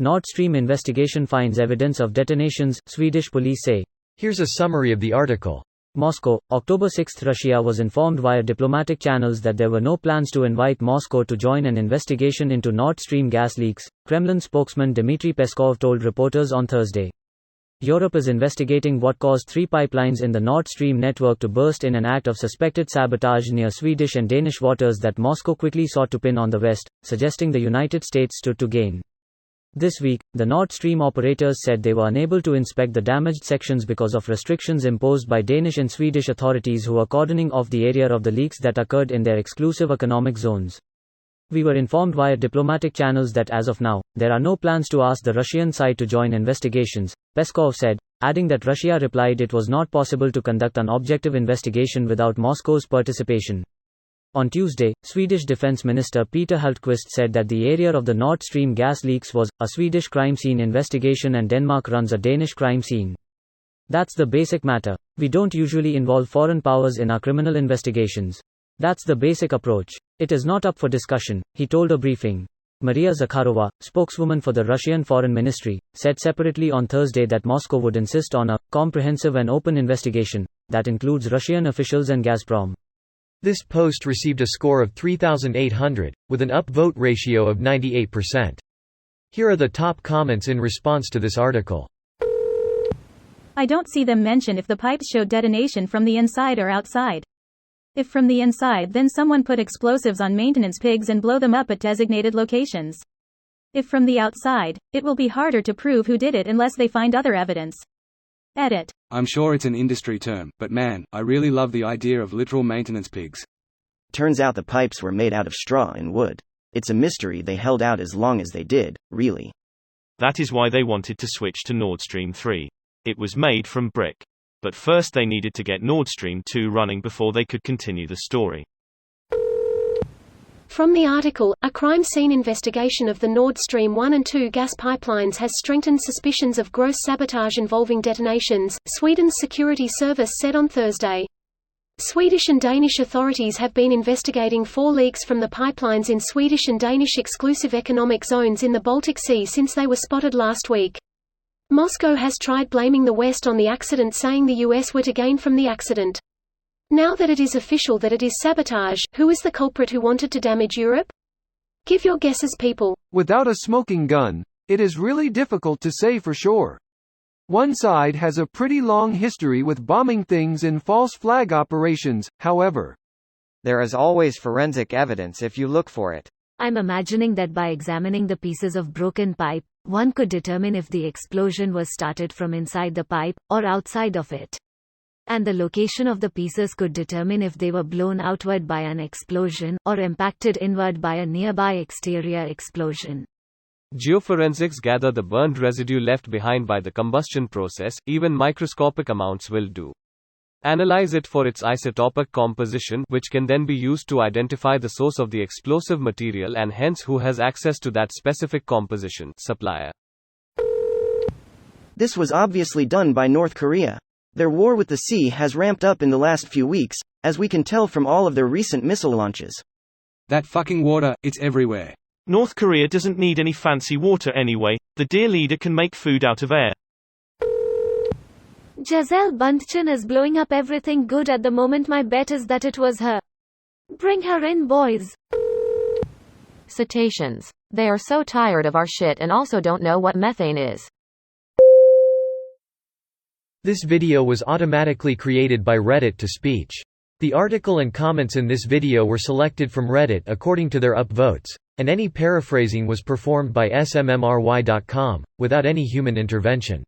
Nord Stream investigation finds evidence of detonations, Swedish police say. Here's a summary of the article. Moscow, October 6. Russia was informed via diplomatic channels that there were no plans to invite Moscow to join an investigation into Nord Stream gas leaks, Kremlin spokesman Dmitry Peskov told reporters on Thursday. Europe is investigating what caused 3 pipelines in the Nord Stream network to burst in an act of suspected sabotage near Swedish and Danish waters that Moscow quickly sought to pin on the West, suggesting the United States stood to gain. This week, the Nord Stream operators said they were unable to inspect the damaged sections because of restrictions imposed by Danish and Swedish authorities who are cordoning off the area of the leaks that occurred in their exclusive economic zones. We were informed via diplomatic channels that as of now, there are no plans to ask the Russian side to join investigations, Peskov said, adding that Russia replied it was not possible to conduct an objective investigation without Moscow's participation. On Tuesday, Swedish Defense Minister Peter Hultqvist said that the area of the Nord Stream gas leaks was a Swedish crime scene investigation and Denmark runs a Danish crime scene. That's the basic matter. We don't usually involve foreign powers in our criminal investigations. That's the basic approach. It is not up for discussion, he told a briefing. Maria Zakharova, spokeswoman for the Russian Foreign Ministry, said separately on Thursday that Moscow would insist on a comprehensive and open investigation that includes Russian officials and Gazprom. This post received a score of 3,800, with an upvote ratio of 98%. Here are the top comments in response to this article. I don't see them mention if the pipes showed detonation from the inside or outside. If from the inside, then someone put explosives on maintenance pigs and blow them up at designated locations. If from the outside, it will be harder to prove who did it unless they find other evidence. Edit. I'm sure it's an industry term, but man, I really love the idea of literal maintenance pigs. Turns out the pipes were made out of straw and wood. It's a mystery they held out as long as they did, really. That is why they wanted to switch to Nord Stream 3. It was made from brick. But first they needed to get Nord Stream 2 running before they could continue the story. From the article, a crime scene investigation of the Nord Stream 1 and 2 gas pipelines has strengthened suspicions of gross sabotage involving detonations, Sweden's security service said on Thursday. Swedish and Danish authorities have been investigating 4 leaks from the pipelines in Swedish and Danish exclusive economic zones in the Baltic Sea since they were spotted last week. Moscow has tried blaming the West on the accident, saying the US were to gain from the accident. Now that it is official that it is sabotage, who is the culprit who wanted to damage Europe? Give your guesses, people. Without a smoking gun, it is really difficult to say for sure. One side has a pretty long history with bombing things in false flag operations, however. There is always forensic evidence if you look for it. I'm imagining that by examining the pieces of broken pipe, one could determine if the explosion was started from inside the pipe, or outside of it. And the location of the pieces could determine if they were blown outward by an explosion, or impacted inward by a nearby exterior explosion. Geoforensics gather the burned residue left behind by the combustion process, even microscopic amounts will do. Analyze it for its isotopic composition, which can then be used to identify the source of the explosive material and hence who has access to that specific composition supplier. This was obviously done by North Korea. Their war with the sea has ramped up in the last few weeks, as we can tell from all of their recent missile launches. That fucking water, it's everywhere. North Korea doesn't need any fancy water anyway, the dear leader can make food out of air. Giselle Bundchen is blowing up everything good at the moment. My bet is that it was her. Bring her in, boys. Cetaceans. They are so tired of our shit and also don't know what methane is. This video was automatically created by Reddit to speech. The article and comments in this video were selected from Reddit according to their upvotes, and any paraphrasing was performed by smmry.com, without any human intervention.